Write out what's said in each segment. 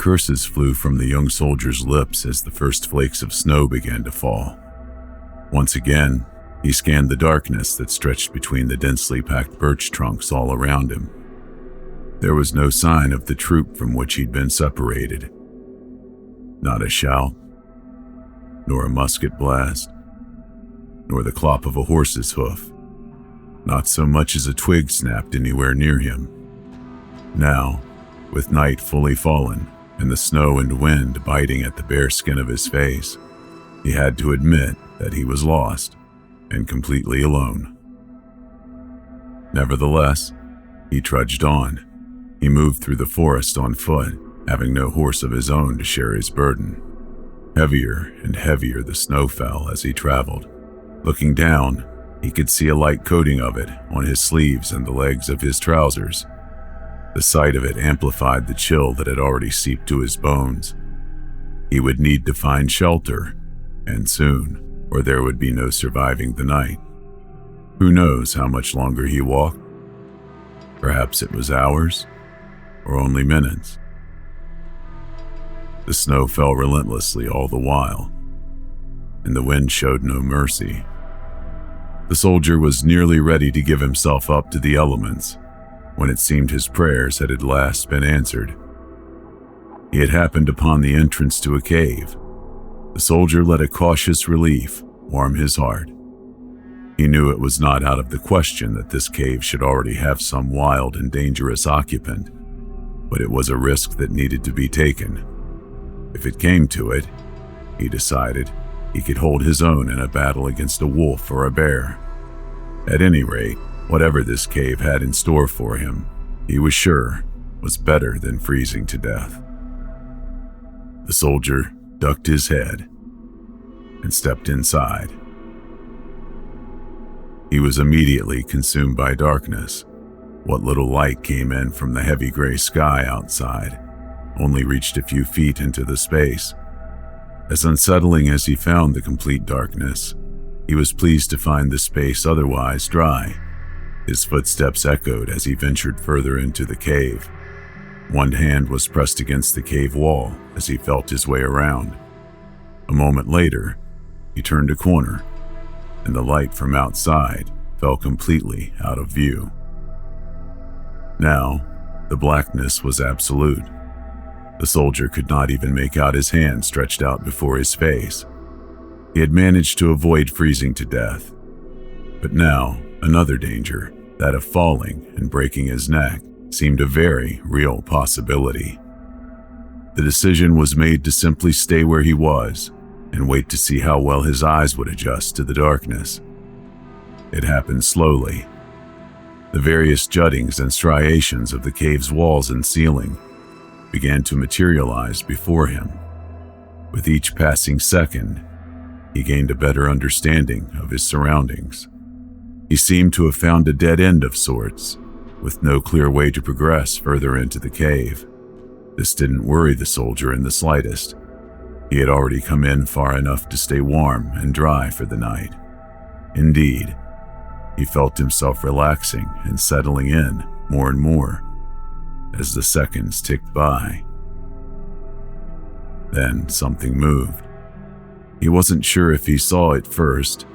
Curses flew from the young soldier's lips as the first flakes of snow began to fall. Once again, he scanned the darkness that stretched between the densely packed birch trunks all around him. There was no sign of the troop from which he'd been separated. Not a shout, nor a musket blast, nor the clop of a horse's hoof. Not so much as a twig snapped anywhere near him. Now, with night fully fallen and the snow and wind biting at the bare skin of his face, he had to admit that he was lost and completely alone. Nevertheless, he trudged on. He moved through the forest on foot, having no horse of his own to share his burden. Heavier and heavier the snow fell as he traveled. Looking down, he could see a light coating of it on his sleeves and the legs of his trousers. The sight of it amplified the chill that had already seeped to his bones. He would need to find shelter, and soon, or there would be no surviving the night. Who knows how much longer he walked? Perhaps it was hours, or only minutes. The snow fell relentlessly all the while, and the wind showed no mercy. The soldier was nearly ready to give himself up to the elements when it seemed his prayers had at last been answered. He had happened upon the entrance to a cave. The soldier let a cautious relief warm his heart. He knew it was not out of the question that this cave should already have some wild and dangerous occupant, but it was a risk that needed to be taken. If it came to it, he decided, he could hold his own in a battle against a wolf or a bear. At any rate, whatever this cave had in store for him, he was sure was better than freezing to death. The soldier ducked his head and stepped inside. He was immediately consumed by darkness. What little light came in from the heavy gray sky outside only reached a few feet into the space. As unsettling as he found the complete darkness, he was pleased to find the space otherwise dry. His footsteps echoed as he ventured further into the cave. One hand was pressed against the cave wall as he felt his way around. A moment later, he turned a corner, and the light from outside fell completely out of view. Now, the blackness was absolute. The soldier could not even make out his hand stretched out before his face. He had managed to avoid freezing to death. But now, another danger, that of falling and breaking his neck, seemed a very real possibility. The decision was made to simply stay where he was and wait to see how well his eyes would adjust to the darkness. It happened slowly. The various juttings and striations of the cave's walls and ceiling began to materialize before him. With each passing second, he gained a better understanding of his surroundings. He seemed to have found a dead end of sorts, with no clear way to progress further into the cave. This didn't worry the soldier in the slightest. He had already come in far enough to stay warm and dry for the night. Indeed, he felt himself relaxing and settling in more and more as the seconds ticked by. Then something moved. He wasn't sure if he saw it first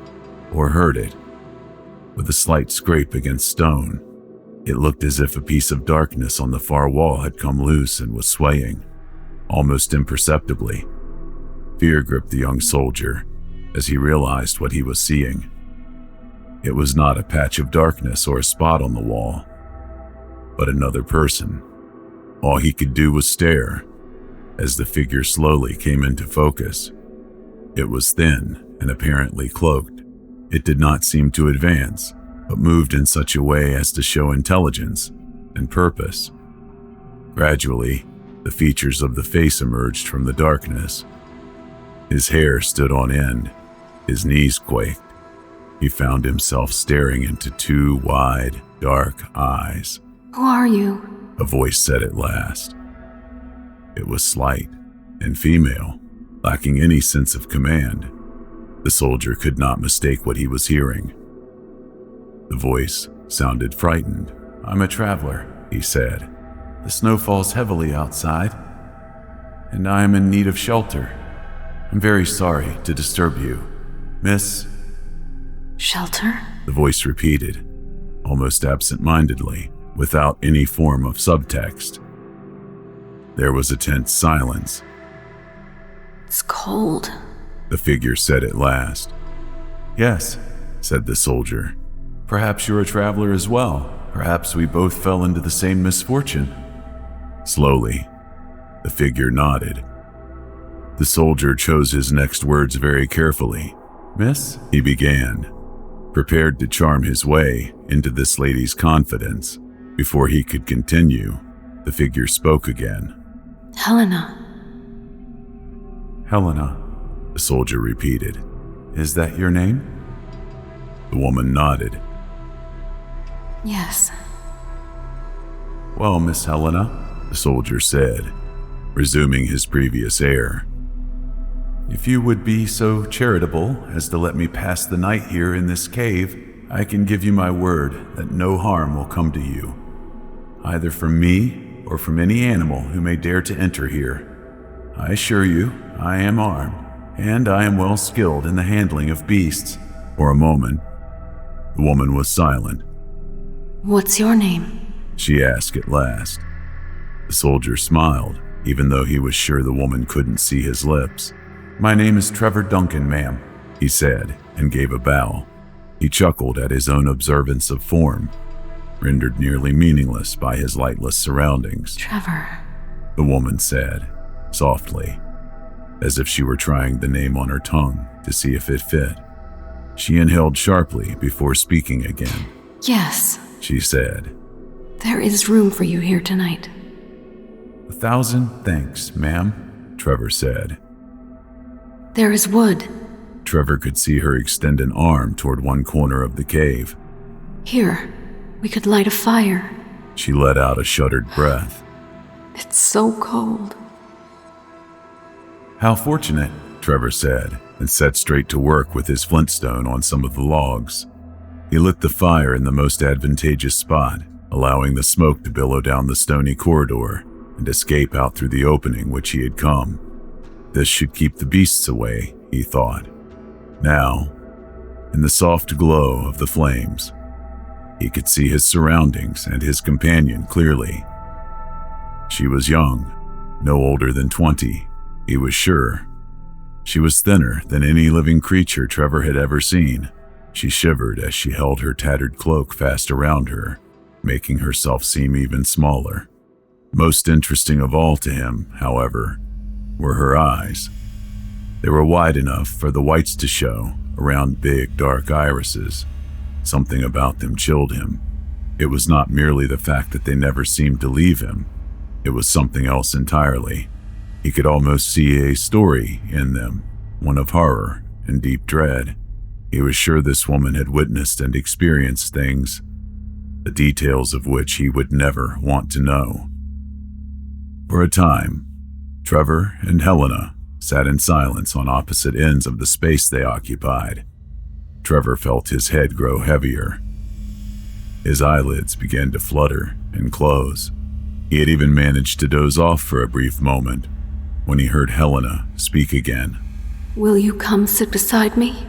or heard it. With a slight scrape against stone, it looked as if a piece of darkness on the far wall had come loose and was swaying, almost imperceptibly. Fear gripped the young soldier as he realized what he was seeing. It was not a patch of darkness or a spot on the wall, but another person. All he could do was stare as the figure slowly came into focus. It was thin and apparently cloaked. It did not seem to advance, but moved in such a way as to show intelligence and purpose. Gradually, the features of the face emerged from the darkness. His hair stood on end, his knees quaked. He found himself staring into two wide, dark eyes. "Who are you?" a voice said at last. It was slight and female, lacking any sense of command. The soldier could not mistake what he was hearing. The voice sounded frightened. "I'm a traveler," he said. "The snow falls heavily outside. and I am in need of shelter. I'm very sorry to disturb you. Miss..." "Shelter?" the voice repeated, almost absent-mindedly, without any form of subtext. There was a tense silence. "It's cold," the figure said at last. "Yes," said the soldier. "Perhaps you're a traveler as well. Perhaps we both fell into the same misfortune." Slowly, the figure nodded. The soldier chose his next words very carefully. "Miss," he began, prepared to charm his way into this lady's confidence. Before he could continue, the figure spoke again. "Helena." "Helena," the soldier repeated. "Is that your name?" The woman nodded. "Yes." "Well, Miss Helena," the soldier said, resuming his previous air, "if you would be so charitable as to let me pass the night here in this cave, I can give you my word that no harm will come to you, either from me or from any animal who may dare to enter here. I assure you, I am armed, and I am well skilled in the handling of beasts." For a moment, the woman was silent. "What's your name?" she asked at last. The soldier smiled, even though he was sure the woman couldn't see his lips. "My name is Trevor Duncan, ma'am," he said, and gave a bow. He chuckled at his own observance of form, rendered nearly meaningless by his lightless surroundings. "Trevor," the woman said, softly, as if she were trying the name on her tongue to see if it fit. She inhaled sharply before speaking again. "Yes," she said. "there is room for you here tonight." "1,000 thanks, ma'am," Trevor said. "There is wood." Trevor could see her extend an arm toward one corner of the cave. "Here, we could light a fire." She let out a shuddered breath. "It's so cold." "How fortunate," Trevor said, and set straight to work with his flintstone on some of the logs. He lit the fire in the most advantageous spot, allowing the smoke to billow down the stony corridor and escape out through the opening which he had come. This should keep the beasts away, he thought. Now, in the soft glow of the flames, he could see his surroundings and his companion clearly. She was young, no older than 20, he was sure. She was thinner than any living creature Trevor had ever seen. She shivered as she held her tattered cloak fast around her, making herself seem even smaller. Most interesting of all to him, however, were her eyes. They were wide enough for the whites to show around big, dark irises. Something about them chilled him. It was not merely the fact that they never seemed to leave him. It was something else entirely. He could almost see a story in them, one of horror and deep dread. He was sure this woman had witnessed and experienced things, the details of which he would never want to know. For a time, Trevor and Helena sat in silence on opposite ends of the space they occupied. Trevor felt his head grow heavier. His eyelids began to flutter and close. He had even managed to doze off for a brief moment when he heard Helena speak again. "Will you come sit beside me?"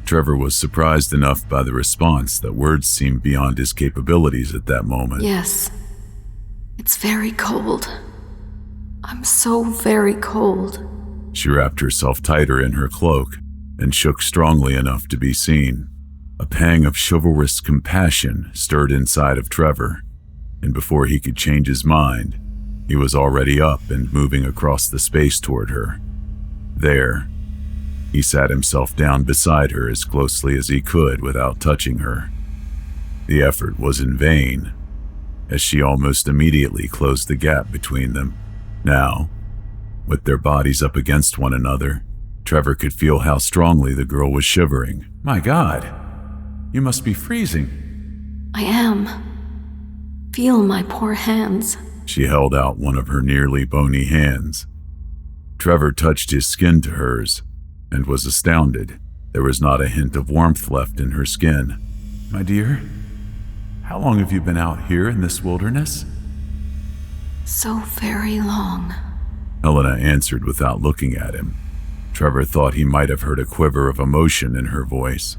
Trevor was surprised enough by the response that words seemed beyond his capabilities at that moment. "Yes. It's very cold. I'm so very cold." She wrapped herself tighter in her cloak and shook strongly enough to be seen. A pang of chivalrous compassion stirred inside of Trevor, and before he could change his mind, he was already up and moving across the space toward her. There, he sat himself down beside her as closely as he could without touching her. The effort was in vain, as she almost immediately closed the gap between them. Now, with their bodies up against one another, Trevor could feel how strongly the girl was shivering. "My God, you must be freezing." "I am. Feel my poor hands." She held out one of her nearly bony hands. Trevor touched his skin to hers and was astounded. There was not a hint of warmth left in her skin. "My dear, how long have you been out here in this wilderness?" So very long. Helena answered without looking at him. Trevor thought he might have heard a quiver of emotion in her voice.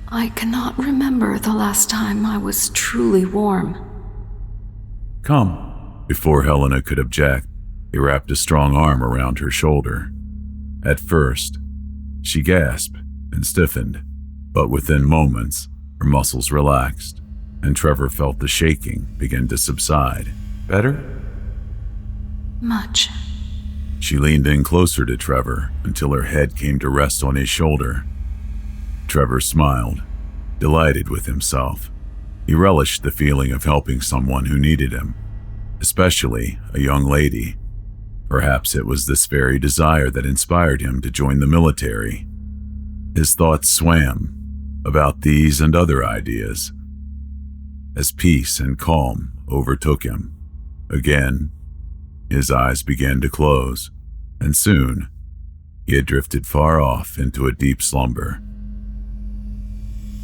I cannot remember the last time I was truly warm. Come. Before Helena could object, he wrapped a strong arm around her shoulder. At first, she gasped and stiffened, but within moments, her muscles relaxed, and Trevor felt the shaking begin to subside. Better? Much. She leaned in closer to Trevor until her head came to rest on his shoulder. Trevor smiled, delighted with himself. He relished the feeling of helping someone who needed him, especially a young lady. Perhaps it was this very desire that inspired him to join the military. His thoughts swam about these and other ideas as peace and calm overtook him. Again, his eyes began to close, and soon he had drifted far off into a deep slumber.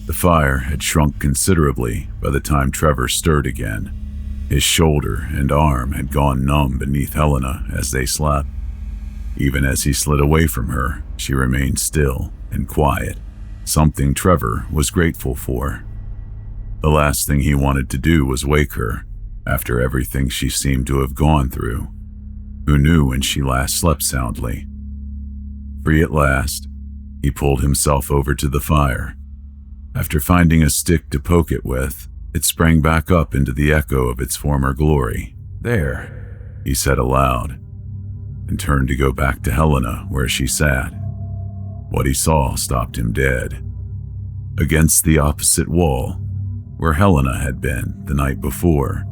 The fire had shrunk considerably by the time Trevor stirred again. His shoulder and arm had gone numb beneath Helena as they slept. Even as he slid away from her, she remained still and quiet, something Trevor was grateful for. The last thing he wanted to do was wake her, after everything she seemed to have gone through. Who knew when she last slept soundly? Free at last, he pulled himself over to the fire. After finding a stick to poke it with, it sprang back up into the echo of its former glory. There, he said aloud, and turned to go back to Helena where she sat. What he saw stopped him dead. Against the opposite wall, where Helena had been the night before,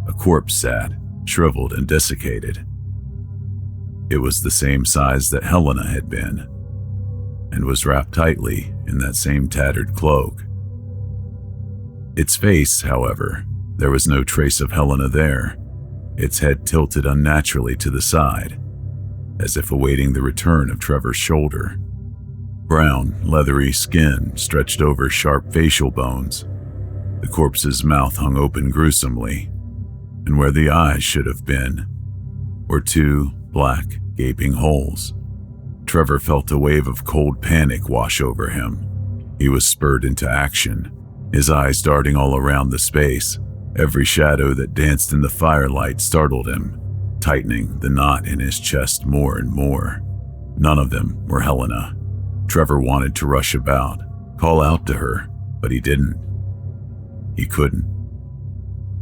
a corpse sat, shriveled and desiccated. It was the same size that Helena had been, and was wrapped tightly in that same tattered cloak. Its face, however, there was no trace of Helena there, its head tilted unnaturally to the side, as if awaiting the return of Trevor's shoulder. Brown, leathery skin stretched over sharp facial bones. The corpse's mouth hung open gruesomely, and where the eyes should have been were two black, gaping holes. Trevor felt a wave of cold panic wash over him. He was spurred into action, his eyes darting all around the space. Every shadow that danced in the firelight startled him, tightening the knot in his chest more and more. None of them were Helena. Trevor wanted to rush about, call out to her, but he didn't. He couldn't.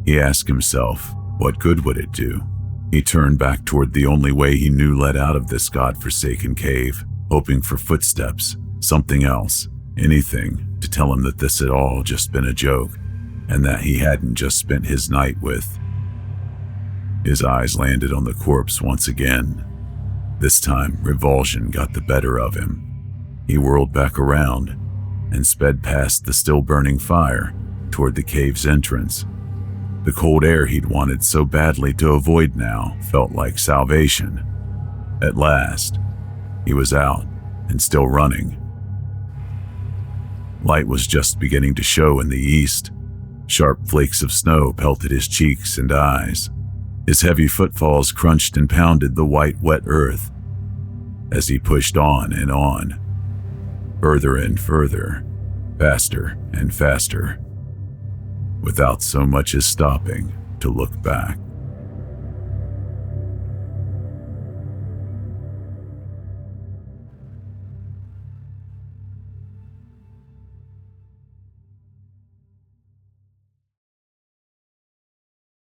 He asked himself, what good would it do? He turned back toward the only way he knew led out of this godforsaken cave, hoping for footsteps, something else, anything to tell him that this had all just been a joke, and that he hadn't just spent his night with. His eyes landed on the corpse once again. This time, revulsion got the better of him. He whirled back around and sped past the still burning fire toward the cave's entrance. The cold air he'd wanted so badly to avoid now felt like salvation. At last, he was out and still running. Light was just beginning to show in the east. Sharp flakes of snow pelted his cheeks and eyes. His heavy footfalls crunched and pounded the white, wet earth as he pushed on and on, further and further, faster and faster, without so much as stopping to look back.